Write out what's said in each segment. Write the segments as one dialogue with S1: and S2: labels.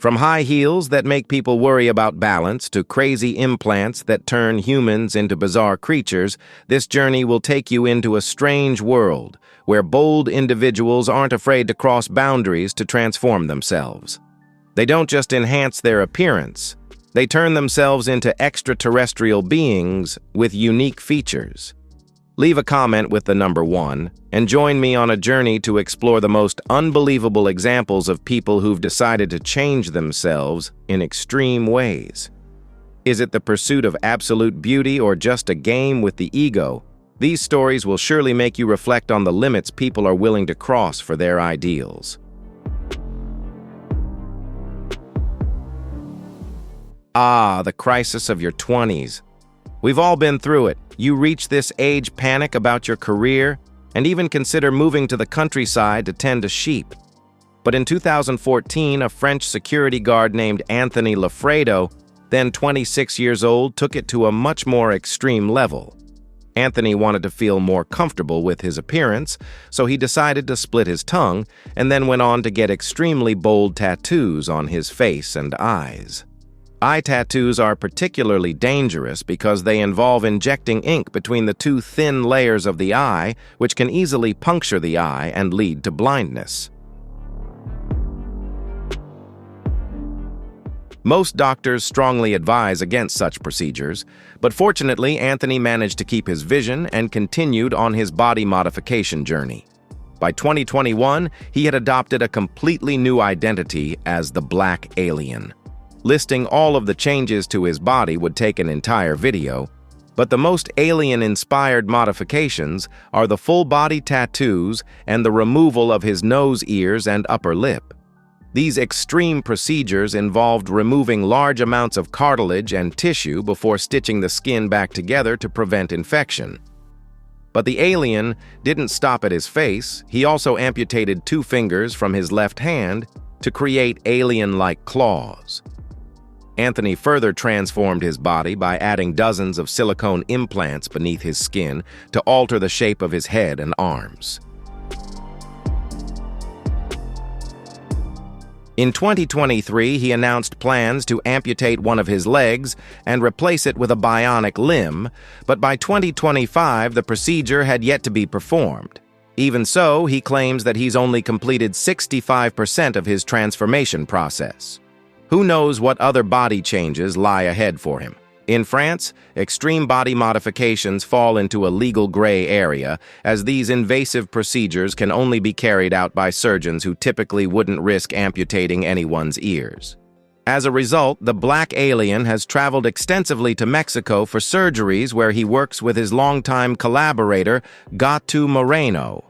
S1: From high heels that make people worry about balance to crazy implants that turn humans into bizarre creatures, this journey will take you into a strange world where bold individuals aren't afraid to cross boundaries to transform themselves. They don't just enhance their appearance, they turn themselves into extraterrestrial beings with unique features. Leave a comment with the number 1 and join me on a journey to explore the most unbelievable examples of people who've decided to change themselves in extreme ways. Is it the pursuit of absolute beauty or just a game with the ego? These stories will surely make you reflect on the limits people are willing to cross for their ideals. The crisis of your 20s. We've all been through it. You reach this age, panic about your career, and even consider moving to the countryside to tend to sheep. But in 2014, a French security guard named Anthony Lafredo, then 26 years old, took it to a much more extreme level. Anthony wanted to feel more comfortable with his appearance, so he decided to split his tongue and then went on to get extremely bold tattoos on his face and eyes. Eye tattoos are particularly dangerous because they involve injecting ink between the two thin layers of the eye, which can easily puncture the eye and lead to blindness. Most doctors strongly advise against such procedures, but fortunately, Anthony managed to keep his vision and continued on his body modification journey. By 2021, he had adopted a completely new identity as the Black Alien. Listing all of the changes to his body would take an entire video, but the most alien-inspired modifications are the full-body tattoos and the removal of his nose, ears, and upper lip. These extreme procedures involved removing large amounts of cartilage and tissue before stitching the skin back together to prevent infection. But the alien didn't stop at his face. He also amputated 2 fingers from his left hand to create alien-like claws. Anthony further transformed his body by adding dozens of silicone implants beneath his skin to alter the shape of his head and arms. In 2023, he announced plans to amputate one of his legs and replace it with a bionic limb, but by 2025, the procedure had yet to be performed. Even so, he claims that he's only completed 65% of his transformation process. Who knows what other body changes lie ahead for him? In France, extreme body modifications fall into a legal gray area, as these invasive procedures can only be carried out by surgeons who typically wouldn't risk amputating anyone's ears. As a result, the Black Alien has traveled extensively to Mexico for surgeries where he works with his longtime collaborator, Gatu Moreno.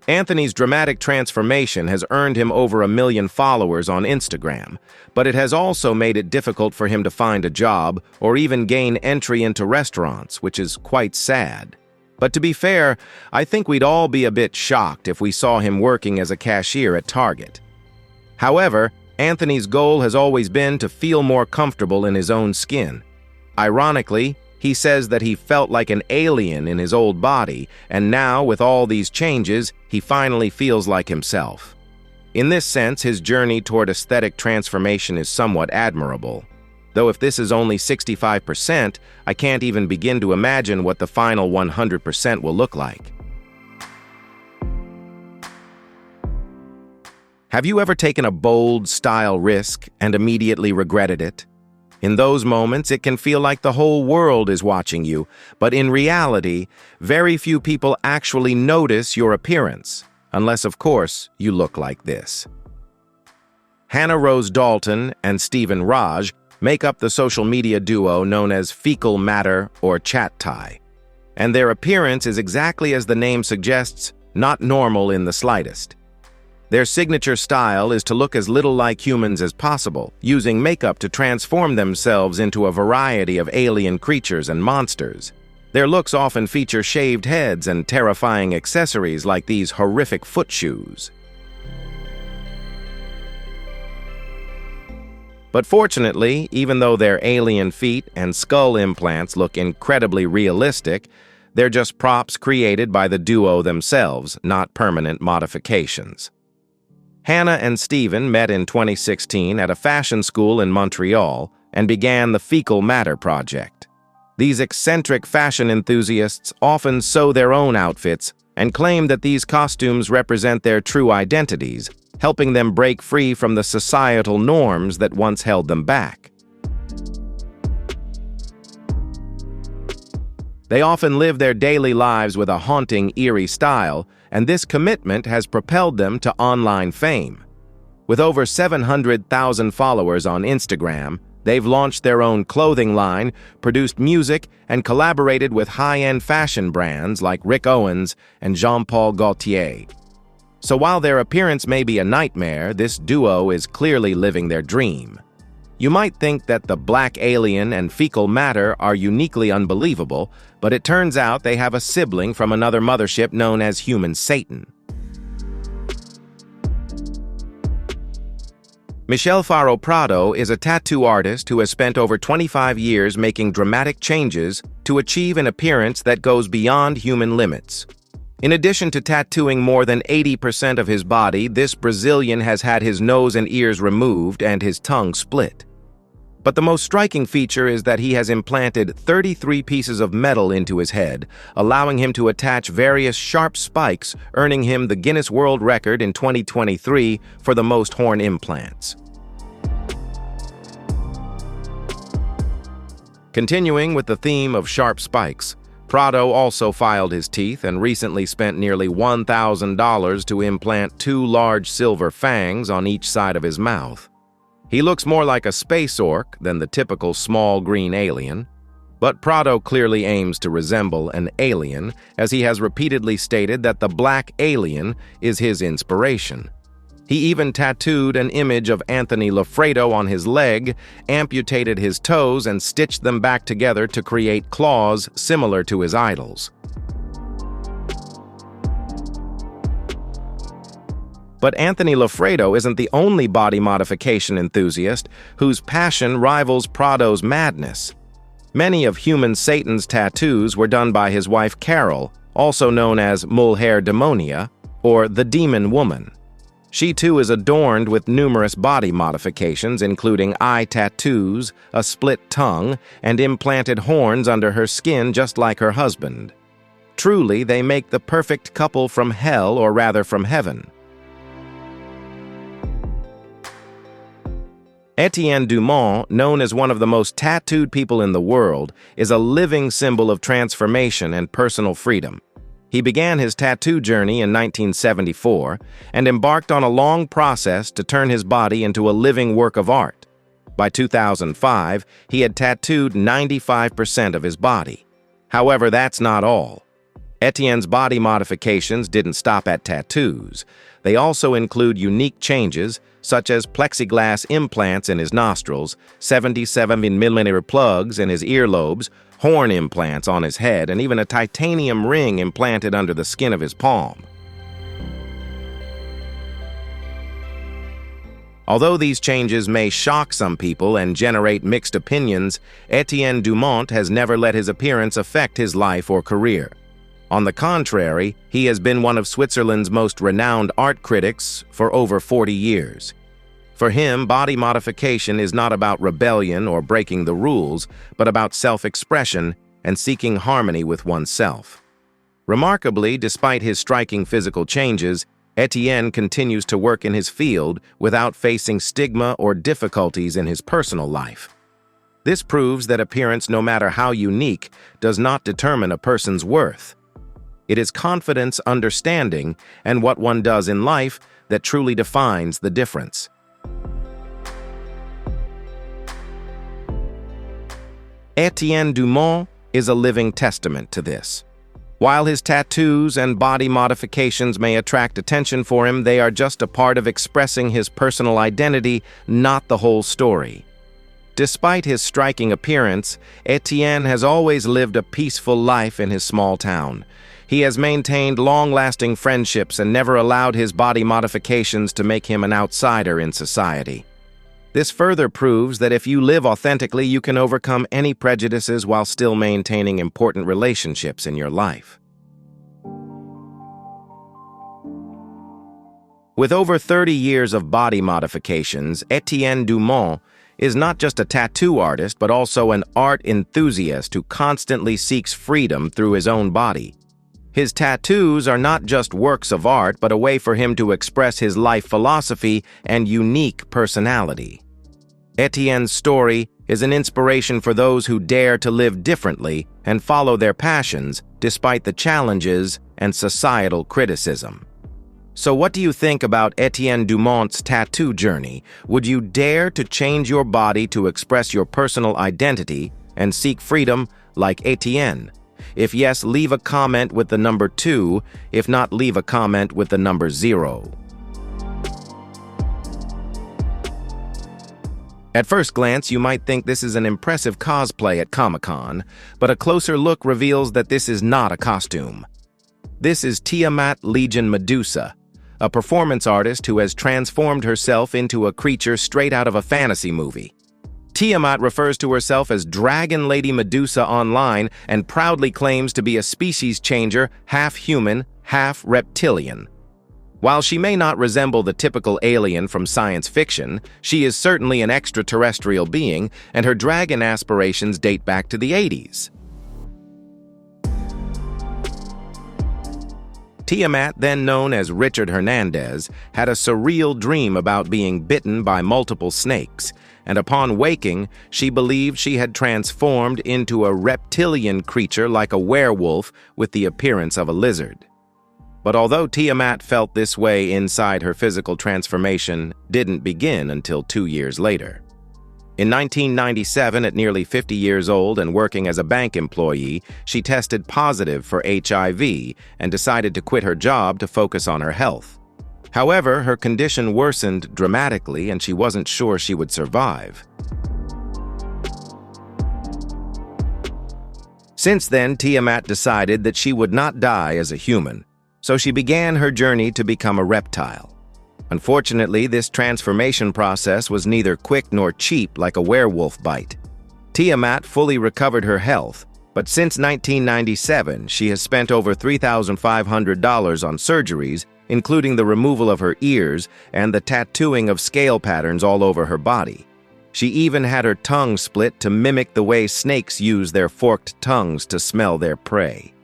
S1: Anthony's dramatic transformation has earned him over 1 million followers on Instagram, but it has also made it difficult for him to find a job or even gain entry into restaurants, which is quite sad. But to be fair, I think we'd all be a bit shocked if we saw him working as a cashier at Target. However, Anthony's goal has always been to feel more comfortable in his own skin. Ironically, he says that he felt like an alien in his old body, and now, with all these changes, he finally feels like himself. In this sense, his journey toward aesthetic transformation is somewhat admirable. Though if this is only 65%, I can't even begin to imagine what the final 100% will look like. Have you ever taken a bold style risk and immediately regretted it? In those moments, it can feel like the whole world is watching you, but in reality, very few people actually notice your appearance, unless, of course, you look like this. Hannah Rose Dalton and Stephen Raj make up the social media duo known as Fecal Matter or Chat Tie, and their appearance is exactly as the name suggests, not normal in the slightest. Their signature style is to look as little like humans as possible, using makeup to transform themselves into a variety of alien creatures and monsters. Their looks often feature shaved heads and terrifying accessories like these horrific foot shoes. But fortunately, even though their alien feet and skull implants look incredibly realistic, they're just props created by the duo themselves, not permanent modifications. Hannah and Stephen met in 2016 at a fashion school in Montreal and began the Fecal Matter Project. These eccentric fashion enthusiasts often sew their own outfits and claim that these costumes represent their true identities, helping them break free from the societal norms that once held them back. They often live their daily lives with a haunting, eerie style, and this commitment has propelled them to online fame. With over 700,000 followers on Instagram, they've launched their own clothing line, produced music, and collaborated with high-end fashion brands like Rick Owens and Jean-Paul Gaultier. So while their appearance may be a nightmare, this duo is clearly living their dream. You might think that the Black Alien and Fecal Matter are uniquely unbelievable, but it turns out they have a sibling from another mothership known as Human Satan. Michelle Faro Prado is a tattoo artist who has spent over 25 years making dramatic changes to achieve an appearance that goes beyond human limits. In addition to tattooing more than 80% of his body, this Brazilian has had his nose and ears removed and his tongue split. But the most striking feature is that he has implanted 33 pieces of metal into his head, allowing him to attach various sharp spikes, earning him the Guinness World Record in 2023 for the most horn implants. Continuing with the theme of sharp spikes, Prado also filed his teeth and recently spent nearly $1,000 to implant 2 large silver fangs on each side of his mouth. He looks more like a space orc than the typical small green alien, but Prado clearly aims to resemble an alien, as he has repeatedly stated that the Black Alien is his inspiration. He even tattooed an image of Anthony Lafredo on his leg, amputated his toes, and stitched them back together to create claws similar to his idols. But Anthony Lafredo isn't the only body modification enthusiast whose passion rivals Prado's madness. Many of Human Satan's tattoos were done by his wife Carol, also known as Mulher Demonia, or the Demon Woman. She too is adorned with numerous body modifications, including eye tattoos, a split tongue, and implanted horns under her skin just like her husband. Truly, they make the perfect couple from hell, or rather from heaven. Etienne Dumont, known as one of the most tattooed people in the world, is a living symbol of transformation and personal freedom. He began his tattoo journey in 1974 and embarked on a long process to turn his body into a living work of art. By 2005, he had tattooed 95% of his body. However, that's not all. Etienne's body modifications didn't stop at tattoos. They also include unique changes, such as plexiglass implants in his nostrils, 77mm plugs in his earlobes, horn implants on his head, and even a titanium ring implanted under the skin of his palm. Although these changes may shock some people and generate mixed opinions, Etienne Dumont has never let his appearance affect his life or career. On the contrary, he has been one of Switzerland's most renowned art critics for over 40 years. For him, body modification is not about rebellion or breaking the rules, but about self-expression and seeking harmony with oneself. Remarkably, despite his striking physical changes, Etienne continues to work in his field without facing stigma or difficulties in his personal life. This proves that appearance, no matter how unique, does not determine a person's worth. It is confidence, understanding, and what one does in life that truly defines the difference. Etienne Dumont is a living testament to this. While his tattoos and body modifications may attract attention for him, they are just a part of expressing his personal identity, not the whole story. Despite his striking appearance, Etienne has always lived a peaceful life in his small town. He has maintained long-lasting friendships and never allowed his body modifications to make him an outsider in society. This further proves that if you live authentically, you can overcome any prejudices while still maintaining important relationships in your life. With over 30 years of body modifications, Etienne Dumont is not just a tattoo artist, but also an art enthusiast who constantly seeks freedom through his own body. His tattoos are not just works of art, but a way for him to express his life philosophy and unique personality. Etienne's story is an inspiration for those who dare to live differently and follow their passions despite the challenges and societal criticism. So what do you think about Etienne Dumont's tattoo journey? Would you dare to change your body to express your personal identity and seek freedom like Etienne? If yes, leave a comment with the number 2. If not, leave a comment with the number 0. At first glance, you might think this is an impressive cosplay at Comic-Con, but a closer look reveals that this is not a costume. This is Tiamat Legion Medusa, a performance artist who has transformed herself into a creature straight out of a fantasy movie. Tiamat refers to herself as Dragon Lady Medusa online and proudly claims to be a species changer, half human, half reptilian. While she may not resemble the typical alien from science fiction, she is certainly an extraterrestrial being, and her dragon aspirations date back to the 80s. Tiamat, then known as Richard Hernandez, had a surreal dream about being bitten by multiple snakes, and upon waking, she believed she had transformed into a reptilian creature like a werewolf with the appearance of a lizard. But although Tiamat felt this way inside, her physical transformation didn't begin until 2 years later. In 1997, at nearly 50 years old and working as a bank employee, she tested positive for HIV and decided to quit her job to focus on her health. However, her condition worsened dramatically and she wasn't sure she would survive. Since then, Tiamat decided that she would not die as a human, so she began her journey to become a reptile. Unfortunately, this transformation process was neither quick nor cheap like a werewolf bite. Tiamat fully recovered her health, but since 1997, she has spent over $3,500 on surgeries, including the removal of her ears and the tattooing of scale patterns all over her body. She even had her tongue split to mimic the way snakes use their forked tongues to smell their prey.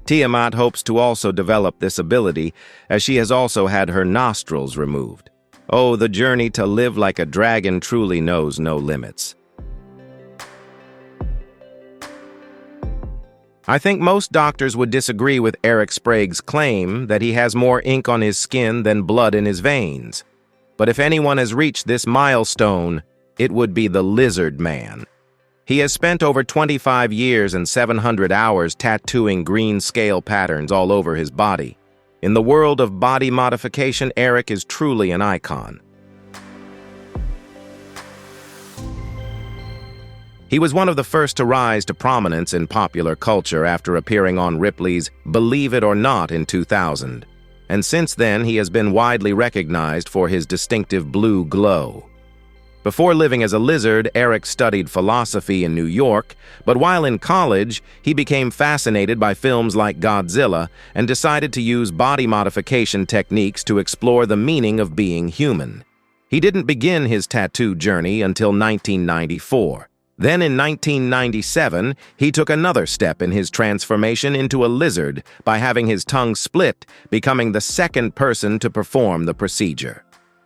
S1: Tiamat hopes to also develop this ability, as she has also had her nostrils removed. Oh, the journey to live like a dragon truly knows no limits. I think most doctors would disagree with Eric Sprague's claim that he has more ink on his skin than blood in his veins. But if anyone has reached this milestone, it would be the Lizard Man. He has spent over 25 years and 700 hours tattooing green scale patterns all over his body. In the world of body modification, Eric is truly an icon. He was one of the first to rise to prominence in popular culture after appearing on Ripley's Believe It or Not in 2000. And since then, he has been widely recognized for his distinctive blue glow. Before living as a lizard, Eric studied philosophy in New York, but while in college, he became fascinated by films like Godzilla and decided to use body modification techniques to explore the meaning of being human. He didn't begin his tattoo journey until 1994. Then in 1997, he took another step in his transformation into a lizard by having his tongue split, becoming the second person to perform the procedure.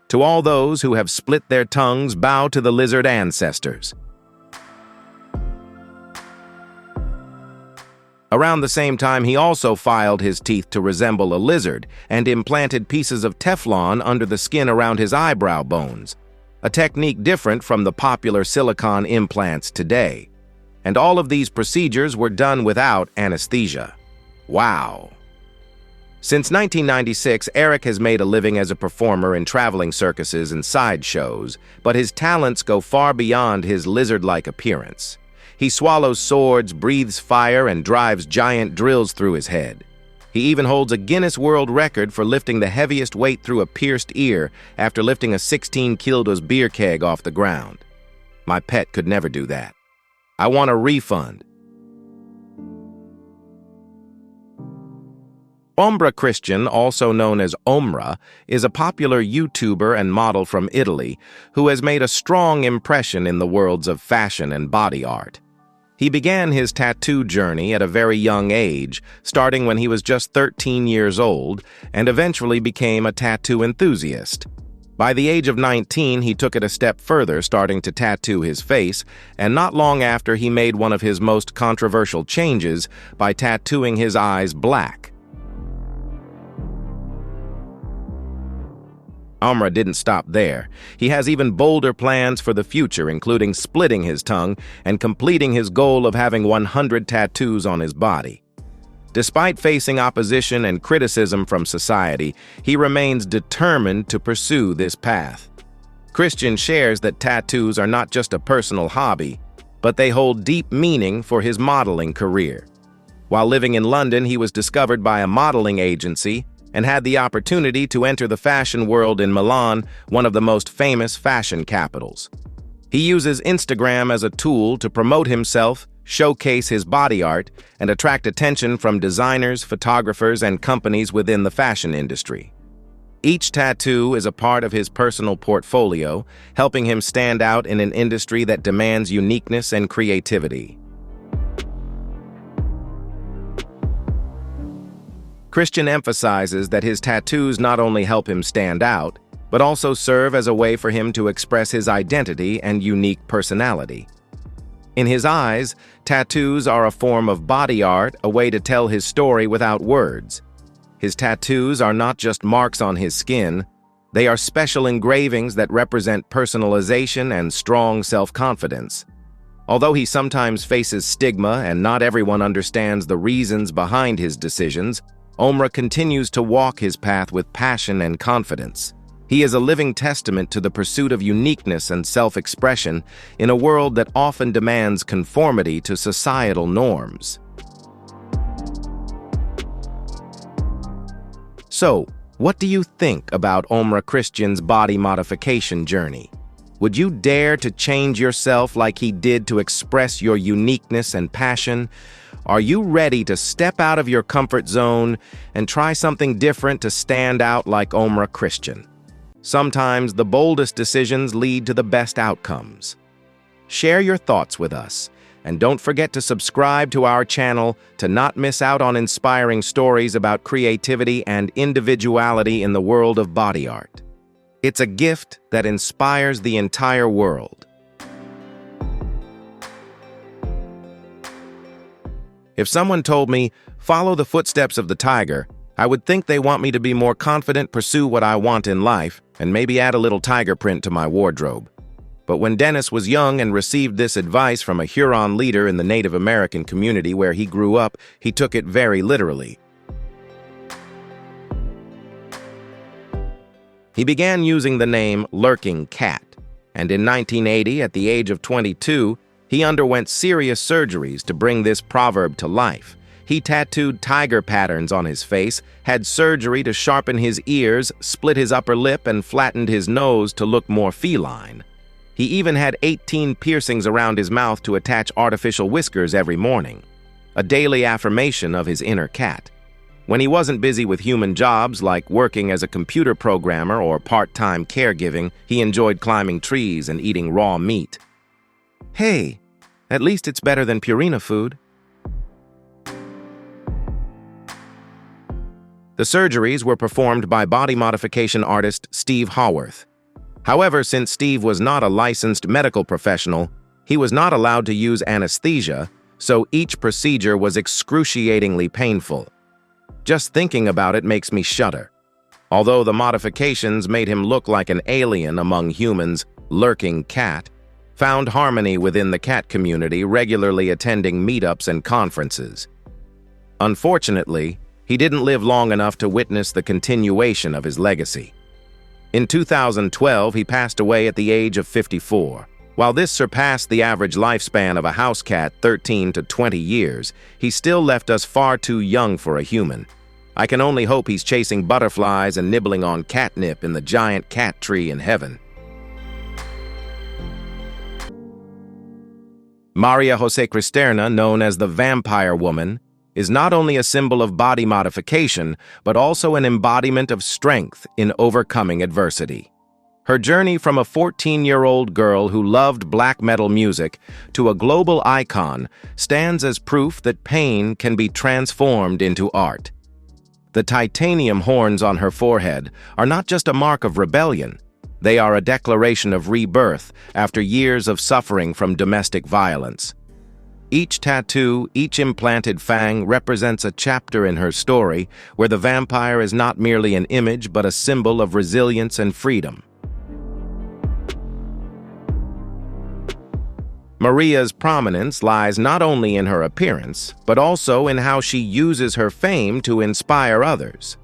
S1: To all those who have split their tongues, bow to the lizard ancestors. Around the same time, he also filed his teeth to resemble a lizard and implanted pieces of Teflon under the skin around his eyebrow bones, a technique different from the popular silicone implants today. And all of these procedures were done without anesthesia. Wow! Since 1996, Eric has made a living as a performer in traveling circuses and sideshows, but his talents go far beyond his lizard-like appearance. He swallows swords, breathes fire, and drives giant drills through his head. He even holds a Guinness World Record for lifting the heaviest weight through a pierced ear after lifting a 16 kilos beer keg off the ground. My pet could never do that. I want a refund. Ombra Christian, also known as Omra, is a popular YouTuber and model from Italy who has made a strong impression in the worlds of fashion and body art. He began his tattoo journey at a very young age, starting when he was just 13 years old, and eventually became a tattoo enthusiast. By the age of 19, he took it a step further, starting to tattoo his face, and not long after he made one of his most controversial changes by tattooing his eyes black. Omra didn't stop there. He has even bolder plans for the future, including splitting his tongue and completing his goal of having 100 tattoos on his body. Despite facing opposition and criticism from society, he remains determined to pursue this path. Christian shares that tattoos are not just a personal hobby, but they hold deep meaning for his modeling career. While living in London, he was discovered by a modeling agency and had the opportunity to enter the fashion world in Milan, one of the most famous fashion capitals. He uses Instagram as a tool to promote himself, showcase his body art, and attract attention from designers, photographers, and companies within the fashion industry. Each tattoo is a part of his personal portfolio, helping him stand out in an industry that demands uniqueness and creativity. Christian emphasizes that his tattoos not only help him stand out, but also serve as a way for him to express his identity and unique personality. In his eyes, tattoos are a form of body art, a way to tell his story without words. His tattoos are not just marks on his skin, they are special engravings that represent personalization and strong self-confidence. Although he sometimes faces stigma and not everyone understands the reasons behind his decisions, Omra continues to walk his path with passion and confidence. He is a living testament to the pursuit of uniqueness and self-expression in a world that often demands conformity to societal norms. So, what do you think about Omra Christian's body modification journey? Would you dare to change yourself like he did to express your uniqueness and passion? Are you ready to step out of your comfort zone and try something different to stand out like Omra Christian? Sometimes the boldest decisions lead to the best outcomes. Share your thoughts with us, and don't forget to subscribe to our channel to not miss out on inspiring stories about creativity and individuality in the world of body art. It's a gift that inspires the entire world. If someone told me, follow the footsteps of the tiger, I would think they want me to be more confident, pursue what I want in life, and maybe add a little tiger print to my wardrobe. But when Dennis was young and received this advice from a Huron leader in the Native American community where he grew up, he took it very literally. He began using the name Lurking Cat, and in 1980, at the age of 22, he underwent serious surgeries to bring this proverb to life. He tattooed tiger patterns on his face, had surgery to sharpen his ears, split his upper lip, and flattened his nose to look more feline. He even had 18 piercings around his mouth to attach artificial whiskers every morning, a daily affirmation of his inner cat. When he wasn't busy with human jobs like working as a computer programmer or part-time caregiving, he enjoyed climbing trees and eating raw meat. Hey, at least it's better than Purina food. The surgeries were performed by body modification artist Steve Haworth. However, since Steve was not a licensed medical professional, he was not allowed to use anesthesia, so each procedure was excruciatingly painful. Just thinking about it makes me shudder. Although the modifications made him look like an alien among humans, Lurking Cat found harmony within the cat community, regularly attending meetups and conferences. Unfortunately, he didn't live long enough to witness the continuation of his legacy. In 2012, he passed away at the age of 54. While this surpassed the average lifespan of a house cat, 13 to 20 years, he still left us far too young for a human. I can only hope he's chasing butterflies and nibbling on catnip in the giant cat tree in heaven. Maria Jose Cristerna, known as the Vampire Woman, is not only a symbol of body modification, but also an embodiment of strength in overcoming adversity. Her journey from a 14-year-old girl who loved black metal music to a global icon stands as proof that pain can be transformed into art. The titanium horns on her forehead are not just a mark of rebellion. They are a declaration of rebirth after years of suffering from domestic violence. Each tattoo, each implanted fang represents a chapter in her story where the vampire is not merely an image but a symbol of resilience and freedom. Maria's prominence lies not only in her appearance, but also in how she uses her fame to inspire others.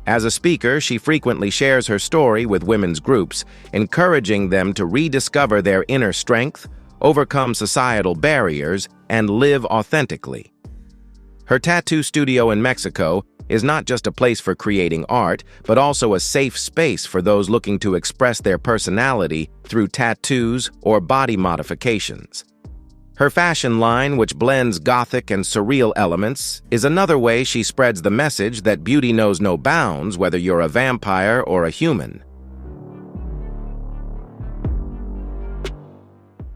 S1: As a speaker, she frequently shares her story with women's groups, encouraging them to rediscover their inner strength, overcome societal barriers, and live authentically. Her tattoo studio in Mexico is not just a place for creating art, but also a safe space for those looking to express their personality through tattoos or body modifications. Her fashion line, which blends gothic and surreal elements, is another way she spreads the message that beauty knows no bounds, whether you're a vampire or a human.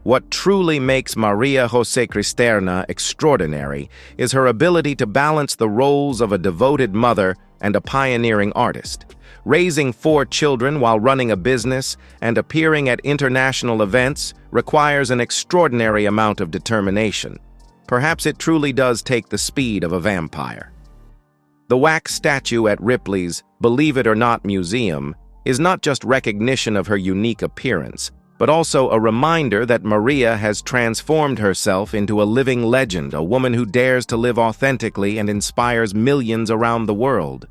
S1: What truly makes Maria José Cristerna extraordinary is her ability to balance the roles of a devoted mother and a pioneering artist. Raising 4 children while running a business and appearing at international events requires an extraordinary amount of determination. Perhaps it truly does take the speed of a vampire. The wax statue at Ripley's Believe It or Not Museum is not just recognition of her unique appearance, but also a reminder that Maria has transformed herself into a living legend, a woman who dares to live authentically and inspires millions around the world.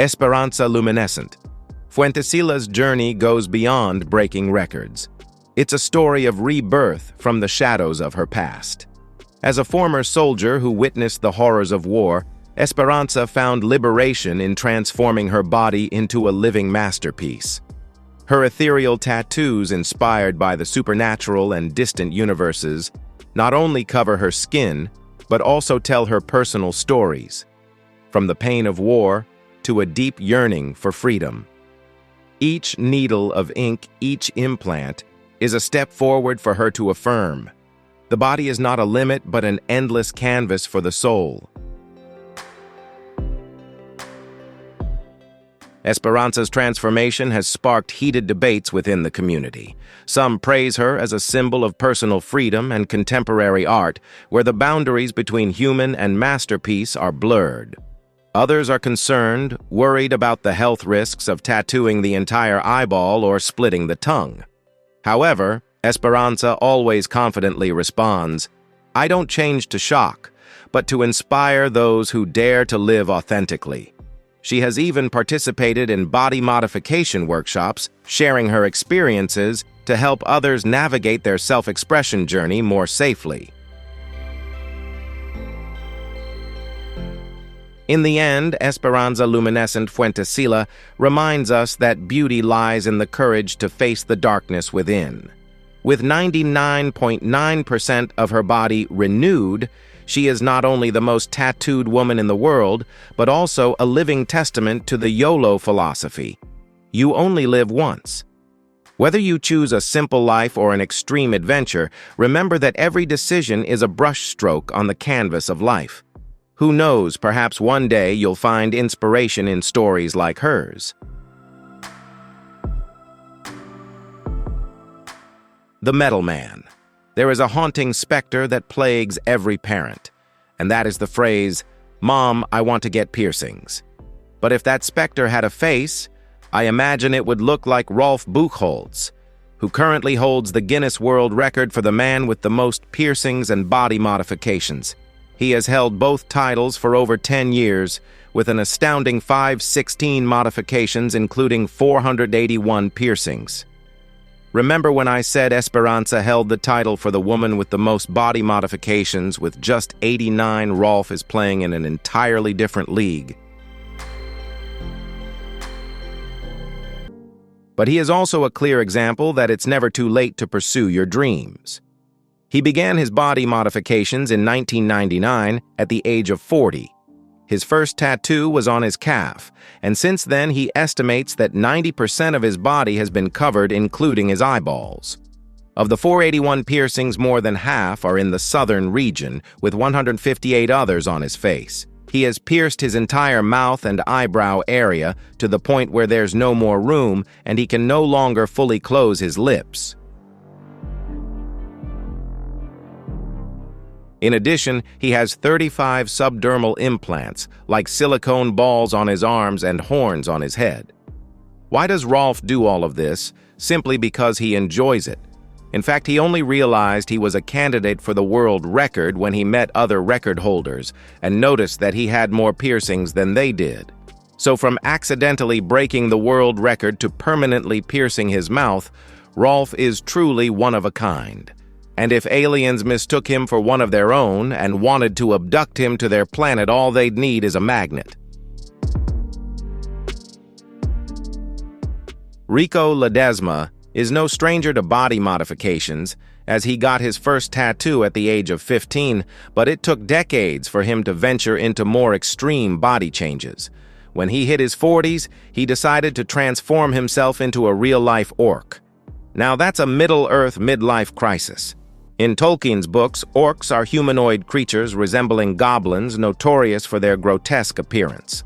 S1: Esperanza Luminescent. Fuentesilla's journey goes beyond breaking records. It's a story of rebirth from the shadows of her past. As a former soldier who witnessed the horrors of war, Esperanza found liberation in transforming her body into a living masterpiece. Her ethereal tattoos, inspired by the supernatural and distant universes, not only cover her skin, but also tell her personal stories, from the pain of war to a deep yearning for freedom. Each needle of ink, each implant, is a step forward for her to affirm. The body is not a limit, but an endless canvas for the soul. Esperanza's transformation has sparked heated debates within the community. Some praise her as a symbol of personal freedom and contemporary art, where the boundaries between human and masterpiece are blurred. Others are concerned, worried about the health risks of tattooing the entire eyeball or splitting the tongue. However, Esperanza always confidently responds, "I don't change to shock, but to inspire those who dare to live authentically." She has even participated in body modification workshops, sharing her experiences to help others navigate their self-expression journey more safely. In the end, Esperanza Luminescent Fuentesilla reminds us that beauty lies in the courage to face the darkness within. With 99.9% of her body renewed, she is not only the most tattooed woman in the world, but also a living testament to the YOLO philosophy. You only live once. Whether you choose a simple life or an extreme adventure, remember that every decision is a brushstroke on the canvas of life. Who knows, perhaps one day you'll find inspiration in stories like hers. The Metal Man. There is a haunting specter that plagues every parent, and that is the phrase, "Mom, I want to get piercings." But if that specter had a face, I imagine it would look like Rolf Buchholz, who currently holds the Guinness World Record for the man with the most piercings and body modifications. He has held both titles for over 10 years, with an astounding 516 modifications, including 481 piercings. Remember when I said Esperanza held the title for the woman with the most body modifications? With just 89, Rolf is playing in an entirely different league. But he is also a clear example that it's never too late to pursue your dreams. He began his body modifications in 1999 at the age of 40. His first tattoo was on his calf, and since then he estimates that 90% of his body has been covered, including his eyeballs. Of the 481 piercings, more than half are in the southern region, with 158 others on his face. He has pierced his entire mouth and eyebrow area to the point where there's no more room and he can no longer fully close his lips. In addition, he has 35 subdermal implants, like silicone balls on his arms and horns on his head. Why does Rolf do all of this? Simply because he enjoys it. In fact, he only realized he was a candidate for the world record when he met other record holders and noticed that he had more piercings than they did. So from accidentally breaking the world record to permanently piercing his mouth, Rolf is truly one of a kind. And if aliens mistook him for one of their own and wanted to abduct him to their planet, all they'd need is a magnet. Rico Ledesma is no stranger to body modifications, as he got his first tattoo at the age of 15, but it took decades for him to venture into more extreme body changes. When he hit his 40s, he decided to transform himself into a real-life orc. Now that's a Middle-earth midlife crisis. In Tolkien's books, orcs are humanoid creatures resembling goblins, notorious for their grotesque appearance.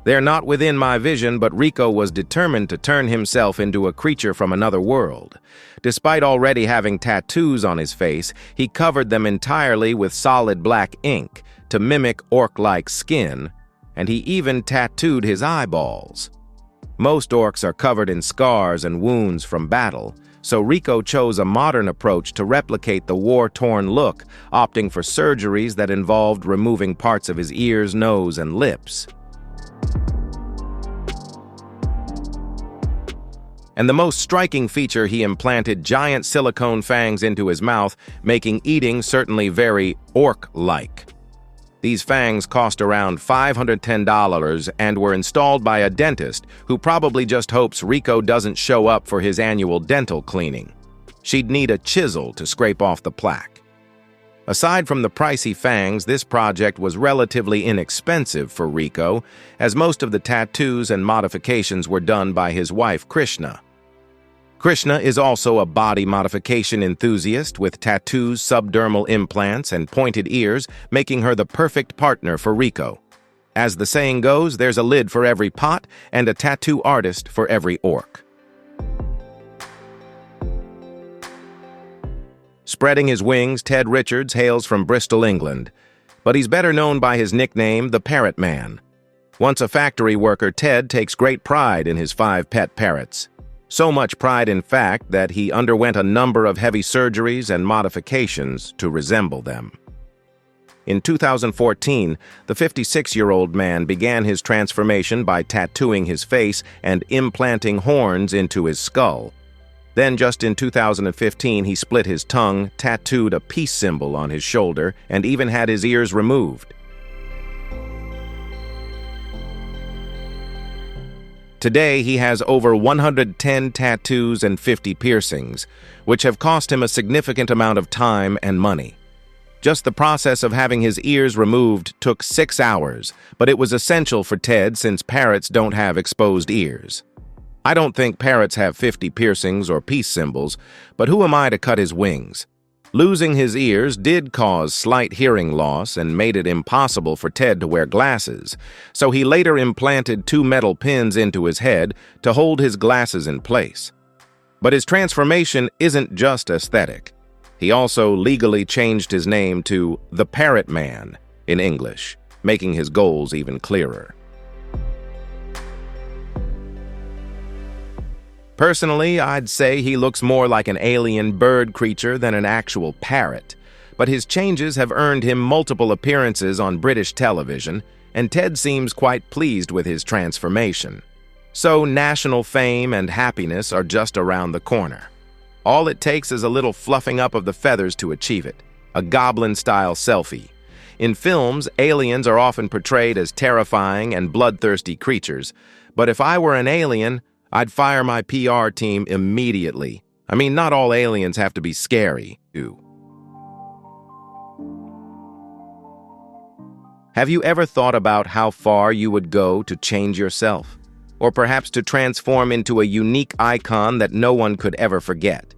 S1: They're not within my vision, but Rico was determined to turn himself into a creature from another world. Despite already having tattoos on his face, he covered them entirely with solid black ink to mimic orc-like skin, and he even tattooed his eyeballs. Most orcs are covered in scars and wounds from battle, so Rico chose a modern approach to replicate the war-torn look, opting for surgeries that involved removing parts of his ears, nose, and lips. And the most striking feature, he implanted giant silicone fangs into his mouth, making eating certainly very orc-like. These fangs cost around $510 and were installed by a dentist who probably just hopes Rico doesn't show up for his annual dental cleaning. She'd need a chisel to scrape off the plaque. Aside from the pricey fangs, this project was relatively inexpensive for Rico, as most of the tattoos and modifications were done by his wife, Krishna. Krishna is also a body modification enthusiast with tattoos, subdermal implants, and pointed ears, making her the perfect partner for Rico. As the saying goes, there's a lid for every pot and a tattoo artist for every orc. Spreading his wings, Ted Richards hails from Bristol, England, but he's better known by his nickname, the Parrot Man. Once a factory worker, Ted takes great pride in his 5 pet parrots. So much pride, in fact, that he underwent a number of heavy surgeries and modifications to resemble them. In 2014, the 56-year-old man began his transformation by tattooing his face and implanting horns into his skull. Then, just in 2015, he split his tongue, tattooed a peace symbol on his shoulder, and even had his ears removed. Today, he has over 110 tattoos and 50 piercings, which have cost him a significant amount of time and money. Just the process of having his ears removed took 6 hours, but it was essential for Ted since parrots don't have exposed ears. I don't think parrots have 50 piercings or peace symbols, but who am I to cut his wings? Losing his ears did cause slight hearing loss and made it impossible for Ted to wear glasses, so he later implanted 2 metal pins into his head to hold his glasses in place. But his transformation isn't just aesthetic. He also legally changed his name to the Parrot Man in English, making his goals even clearer. Personally, I'd say he looks more like an alien bird creature than an actual parrot, but his changes have earned him multiple appearances on British television, and Ted seems quite pleased with his transformation. So national fame and happiness are just around the corner. All it takes is a little fluffing up of the feathers to achieve it, a goblin-style selfie. In films, aliens are often portrayed as terrifying and bloodthirsty creatures, but if I were an alien, I'd fire my PR team immediately. I mean, not all aliens have to be scary, too. Have you ever thought about how far you would go to change yourself? Or perhaps to transform into a unique icon that no one could ever forget?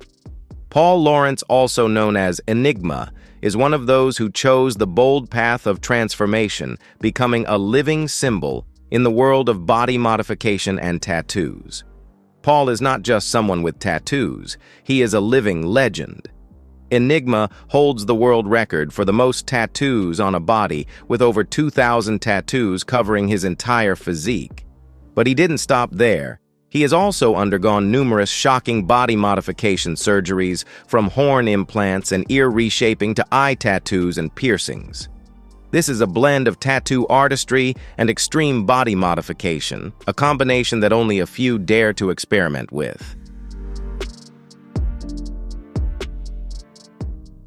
S1: Paul Lawrence, also known as Enigma, is one of those who chose the bold path of transformation, becoming a living symbol in the world of body modification and tattoos. Paul is not just someone with tattoos, he is a living legend. Enigma holds the world record for the most tattoos on a body, with over 2,000 tattoos covering his entire physique. But he didn't stop there. He has also undergone numerous shocking body modification surgeries, from horn implants and ear reshaping to eye tattoos and piercings. This is a blend of tattoo artistry and extreme body modification, a combination that only a few dare to experiment with.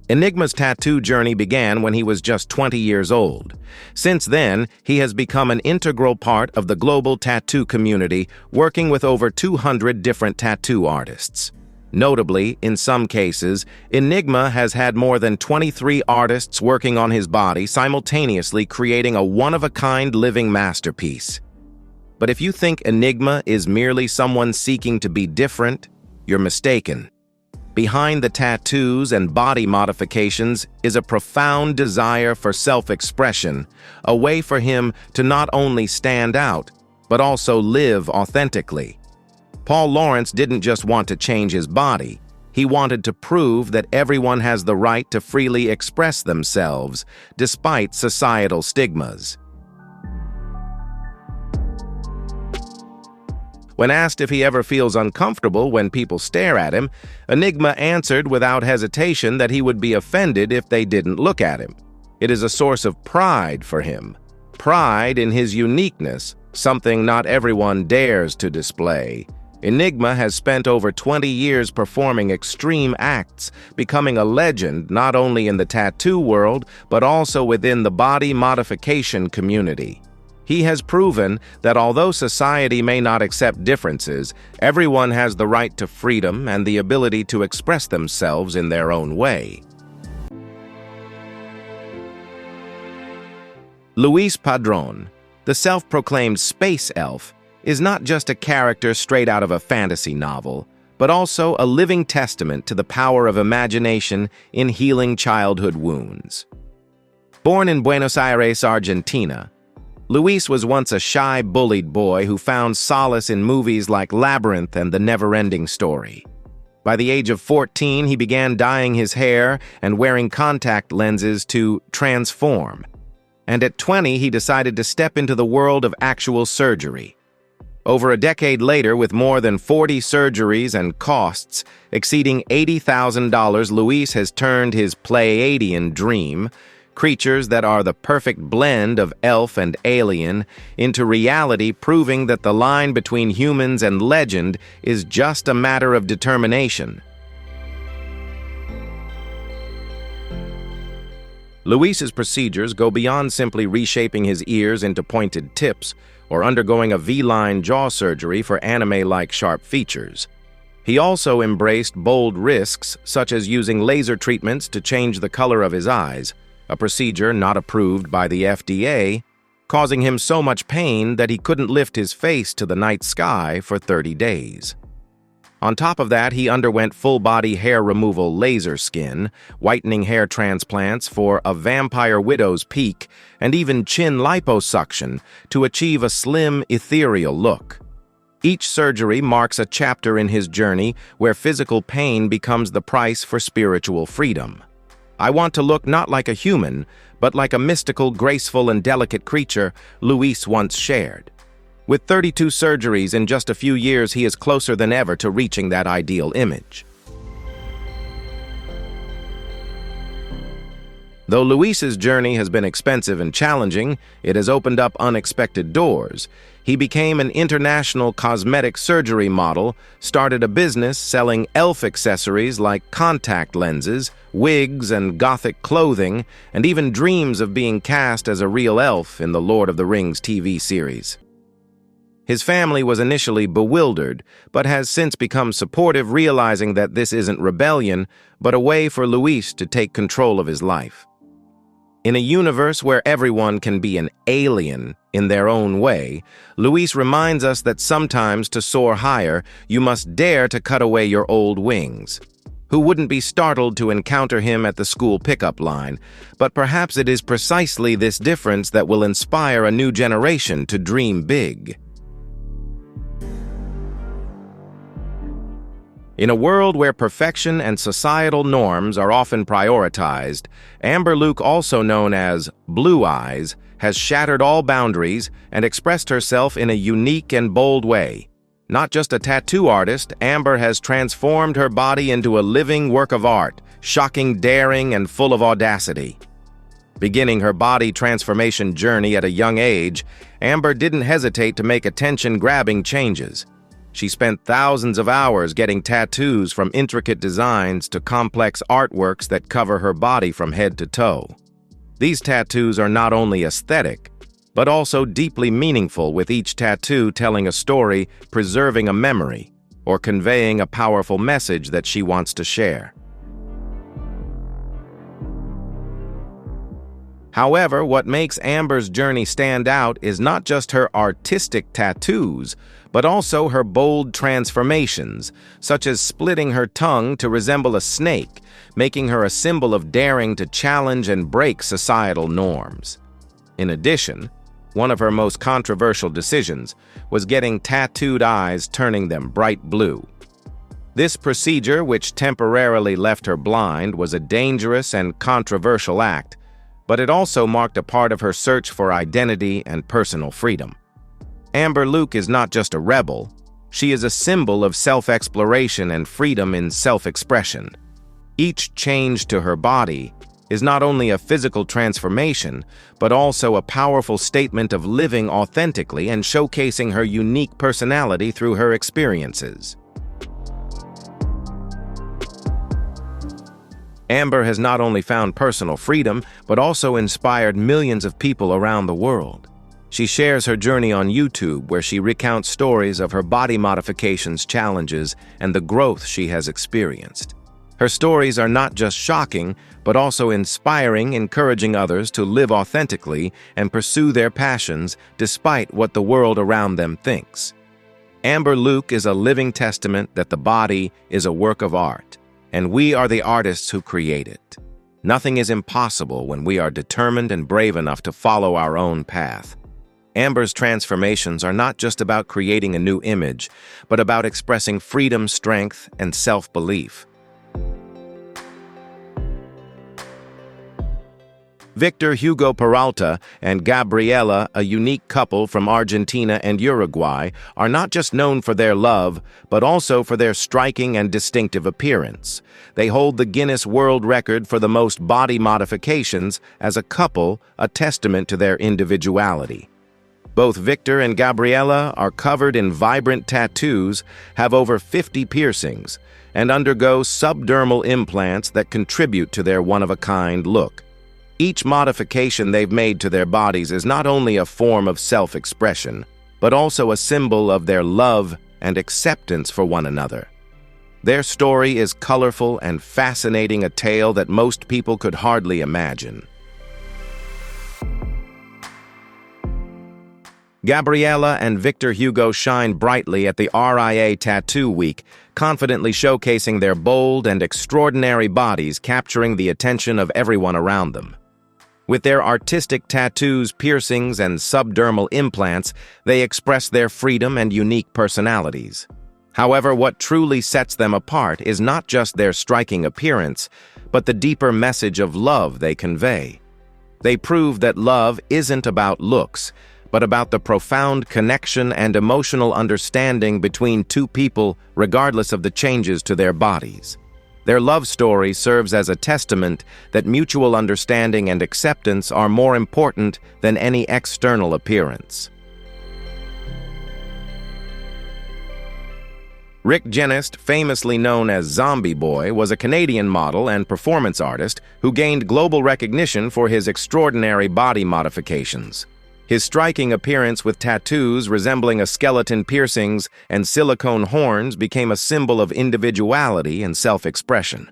S1: Enigma's tattoo journey began when he was just 20 years old. Since then, he has become an integral part of the global tattoo community, working with over 200 different tattoo artists. Notably, in some cases, Enigma has had more than 23 artists working on his body, simultaneously creating a one-of-a-kind living masterpiece. But if you think Enigma is merely someone seeking to be different, you're mistaken. Behind the tattoos and body modifications is a profound desire for self-expression, a way for him to not only stand out, but also live authentically. Paul Lawrence didn't just want to change his body, he wanted to prove that everyone has the right to freely express themselves, despite societal stigmas. When asked if he ever feels uncomfortable when people stare at him, Enigma answered without hesitation that he would be offended if they didn't look at him. It is a source of pride for him. Pride in his uniqueness, something not everyone dares to display. Enigma has spent over 20 years performing extreme acts, becoming a legend not only in the tattoo world, but also within the body modification community. He has proven that although society may not accept differences, everyone has the right to freedom and the ability to express themselves in their own way. Luis Padrón, the self-proclaimed space elf, is not just a character straight out of a fantasy novel, but also a living testament to the power of imagination in healing childhood wounds. Born in Buenos Aires, Argentina, Luis was once a shy, bullied boy who found solace in movies like Labyrinth and The Never-Ending Story. By the age of 14, he began dyeing his hair and wearing contact lenses to transform. And at 20, he decided to step into the world of actual surgery. Over a decade later, with more than 40 surgeries and costs exceeding $80,000, Luis has turned his Pleiadian dream, creatures that are the perfect blend of elf and alien, into reality, proving that the line between humans and legend is just a matter of determination. Luis's procedures go beyond simply reshaping his ears into pointed tips or undergoing a V-line jaw surgery for anime-like sharp features. He also embraced bold risks, such as using laser treatments to change the color of his eyes, a procedure not approved by the FDA, causing him so much pain that he couldn't lift his face to the night sky for 30 days. On top of that, he underwent full-body hair removal laser skin, whitening hair transplants for a vampire widow's peak, and even chin liposuction to achieve a slim, ethereal look. Each surgery marks a chapter in his journey where physical pain becomes the price for spiritual freedom. "I want to look not like a human, but like a mystical, graceful, and delicate creature," Luis once shared. With 32 surgeries in just a few years, he is closer than ever to reaching that ideal image. Though Luis's journey has been expensive and challenging, it has opened up unexpected doors. He became an international cosmetic surgery model, started a business selling elf accessories like contact lenses, wigs, and gothic clothing, and even dreams of being cast as a real elf in the Lord of the Rings TV series. His family was initially bewildered, but has since become supportive, realizing that this isn't rebellion, but a way for Luis to take control of his life. In a universe where everyone can be an alien in their own way, Luis reminds us that sometimes to soar higher, you must dare to cut away your old wings. Who wouldn't be startled to encounter him at the school pickup line? But perhaps it is precisely this difference that will inspire a new generation to dream big. In a world where perfection and societal norms are often prioritized, Amber Luke, also known as Blue Eyes, has shattered all boundaries and expressed herself in a unique and bold way. Not just a tattoo artist, Amber has transformed her body into a living work of art, shocking, daring, and full of audacity. Beginning her body transformation journey at a young age, Amber didn't hesitate to make attention-grabbing changes. She spent thousands of hours getting tattoos, from intricate designs to complex artworks that cover her body from head to toe. These tattoos are not only aesthetic, but also deeply meaningful, with each tattoo telling a story, preserving a memory, or conveying a powerful message that she wants to share. However, what makes Amber's journey stand out is not just her artistic tattoos, but also her bold transformations, such as splitting her tongue to resemble a snake, making her a symbol of daring to challenge and break societal norms. In addition, one of her most controversial decisions was getting tattooed eyes, turning them bright blue. This procedure, which temporarily left her blind, was a dangerous and controversial act, but it also marked a part of her search for identity and personal freedom. Amber Luke is not just a rebel, she is a symbol of self-exploration and freedom in self-expression. Each change to her body is not only a physical transformation, but also a powerful statement of living authentically and showcasing her unique personality through her experiences. Amber has not only found personal freedom, but also inspired millions of people around the world. She shares her journey on YouTube, where she recounts stories of her body modifications, challenges, and the growth she has experienced. Her stories are not just shocking, but also inspiring, encouraging others to live authentically and pursue their passions despite what the world around them thinks. Amber Luke is a living testament that the body is a work of art, and we are the artists who create it. Nothing is impossible when we are determined and brave enough to follow our own path. Amber's transformations are not just about creating a new image, but about expressing freedom, strength, and self-belief. Victor Hugo Peralta and Gabriela, a unique couple from Argentina and Uruguay, are not just known for their love, but also for their striking and distinctive appearance. They hold the Guinness World Record for the most body modifications as a couple, a testament to their individuality. Both Victor and Gabriela are covered in vibrant tattoos, have over 50 piercings, and undergo subdermal implants that contribute to their one-of-a-kind look. Each modification they've made to their bodies is not only a form of self-expression, but also a symbol of their love and acceptance for one another. Their story is colorful and fascinating, a tale that most people could hardly imagine. Gabriela and Victor Hugo shine brightly at the RIA Tattoo Week, confidently showcasing their bold and extraordinary bodies, capturing the attention of everyone around them. With their artistic tattoos, piercings, and subdermal implants, they express their freedom and unique personalities. However, what truly sets them apart is not just their striking appearance, but the deeper message of love they convey. They prove that love isn't about looks, but about the profound connection and emotional understanding between two people, regardless of the changes to their bodies. Their love story serves as a testament that mutual understanding and acceptance are more important than any external appearance. Rick Genest, famously known as Zombie Boy, was a Canadian model and performance artist who gained global recognition for his extraordinary body modifications. His striking appearance with tattoos resembling a skeleton, piercings, and silicone horns became a symbol of individuality and self-expression.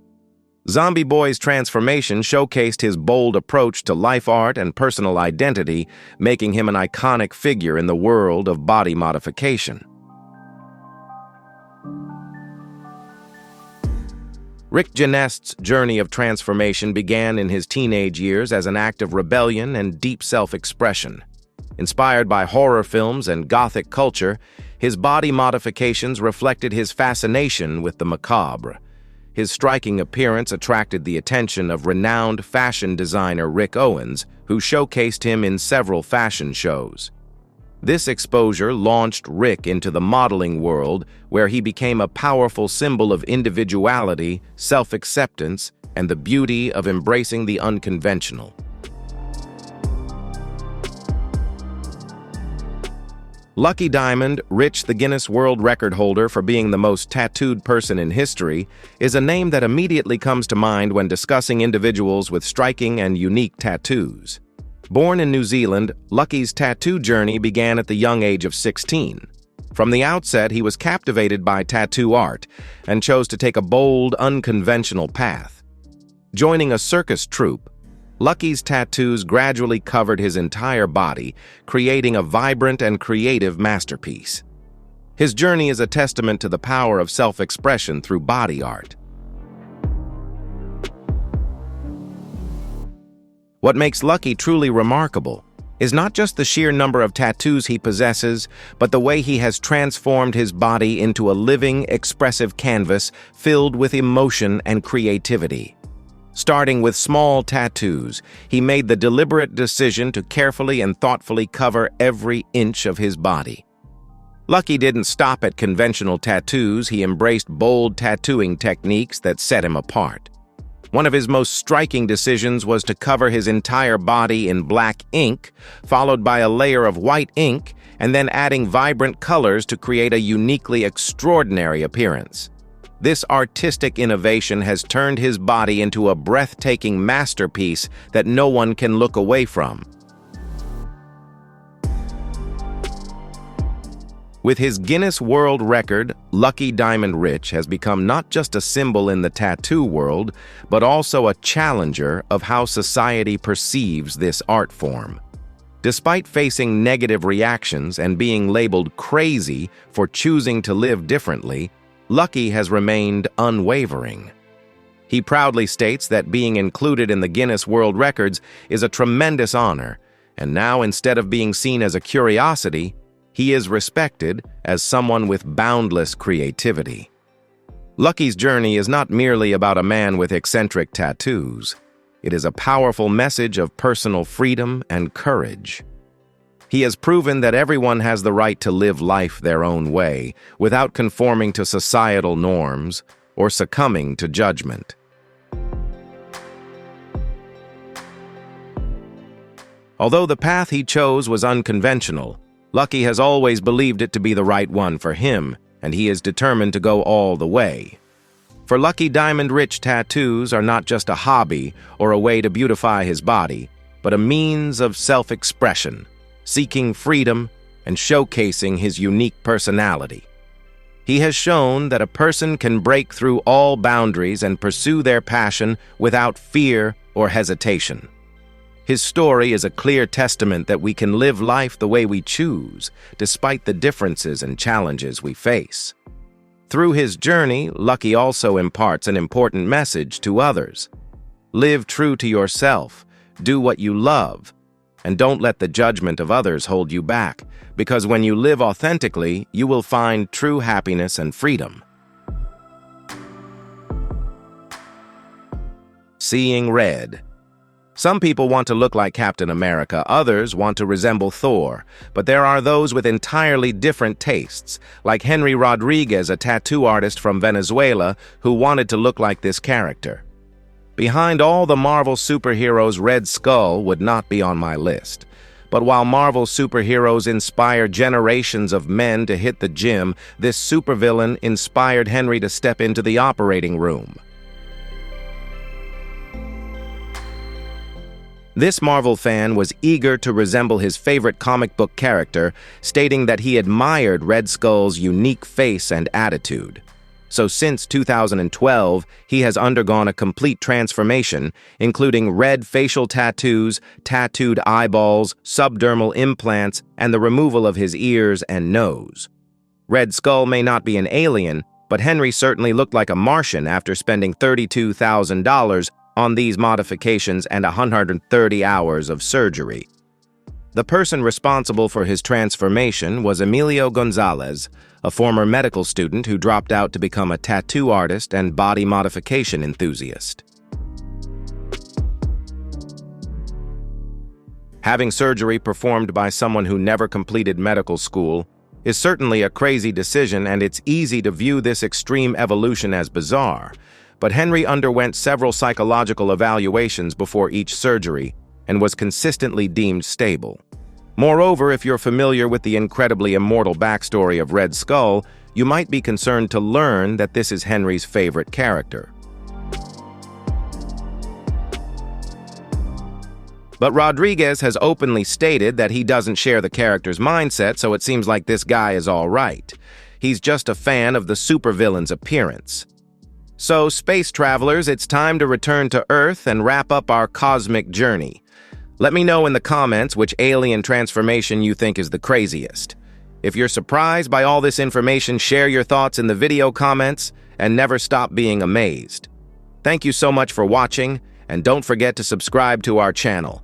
S1: Zombie Boy's transformation showcased his bold approach to life art and personal identity, making him an iconic figure in the world of body modification. Rick Genest's journey of transformation began in his teenage years as an act of rebellion and deep self-expression. Inspired by horror films and Gothic culture, his body modifications reflected his fascination with the macabre. His striking appearance attracted the attention of renowned fashion designer Rick Owens, who showcased him in several fashion shows. This exposure launched Rick into the modeling world, where he became a powerful symbol of individuality, self-acceptance, and the beauty of embracing the unconventional. Lucky Diamond, Rich, the Guinness World Record holder for being the most tattooed person in history, is a name that immediately comes to mind when discussing individuals with striking and unique tattoos. Born in New Zealand, Lucky's tattoo journey began at the young age of 16. From the outset, he was captivated by tattoo art and chose to take a bold, unconventional path. Joining a circus troupe, Lucky's tattoos gradually covered his entire body, creating a vibrant and creative masterpiece. His journey is a testament to the power of self-expression through body art. What makes Lucky truly remarkable is not just the sheer number of tattoos he possesses, but the way he has transformed his body into a living, expressive canvas filled with emotion and creativity. Starting with small tattoos, he made the deliberate decision to carefully and thoughtfully cover every inch of his body. Lucky didn't stop at conventional tattoos. He embraced bold tattooing techniques that set him apart. One of his most striking decisions was to cover his entire body in black ink, followed by a layer of white ink, and then adding vibrant colors to create a uniquely extraordinary appearance. This artistic innovation has turned his body into a breathtaking masterpiece that no one can look away from. With his Guinness World Record, Lucky Diamond Rich has become not just a symbol in the tattoo world, but also a challenger of how society perceives this art form. Despite facing negative reactions and being labeled crazy for choosing to live differently, Lucky has remained unwavering. He proudly states that being included in the Guinness World Records is a tremendous honor, and now instead of being seen as a curiosity, he is respected as someone with boundless creativity. Lucky's journey is not merely about a man with eccentric tattoos. It is a powerful message of personal freedom and courage. He has proven that everyone has the right to live life their own way, without conforming to societal norms or succumbing to judgment. Although the path he chose was unconventional, Lucky has always believed it to be the right one for him, and he is determined to go all the way. For Lucky Diamond Rich, tattoos are not just a hobby or a way to beautify his body, but a means of self-expression, seeking freedom and showcasing his unique personality. He has shown that a person can break through all boundaries and pursue their passion without fear or hesitation. His story is a clear testament that we can live life the way we choose, despite the differences and challenges we face. Through his journey, Lucky also imparts an important message to others. Live true to yourself, do what you love, and don't let the judgment of others hold you back, because when you live authentically, you will find true happiness and freedom. Seeing red. Some people want to look like Captain America, others want to resemble Thor, but there are those with entirely different tastes, like Henry Rodriguez, a tattoo artist from Venezuela who wanted to look like this character. Behind all the Marvel superheroes, Red Skull would not be on my list. But while Marvel superheroes inspire generations of men to hit the gym, this supervillain inspired Henry to step into the operating room. This Marvel fan was eager to resemble his favorite comic book character, stating that he admired Red Skull's unique face and attitude. So since 2012, he has undergone a complete transformation, including red facial tattoos, tattooed eyeballs, subdermal implants, and the removal of his ears and nose. Red Skull may not be an alien, but Henry certainly looked like a Martian after spending $32,000 on these modifications and 130 hours of surgery. The person responsible for his transformation was Emilio Gonzalez, a former medical student who dropped out to become a tattoo artist and body modification enthusiast. Having surgery performed by someone who never completed medical school is certainly a crazy decision, and it's easy to view this extreme evolution as bizarre. But Henry underwent several psychological evaluations before each surgery and was consistently deemed stable. Moreover, if you're familiar with the incredibly immortal backstory of Red Skull, you might be concerned to learn that this is Henry's favorite character. But Rodriguez has openly stated that he doesn't share the character's mindset, so it seems like this guy is all right. He's just a fan of the supervillain's appearance. So, space travelers, it's time to return to Earth and wrap up our cosmic journey. Let me know in the comments which alien transformation you think is the craziest. If you're surprised by all this information, share your thoughts in the video comments and never stop being amazed. Thank you so much for watching, and don't forget to subscribe to our channel.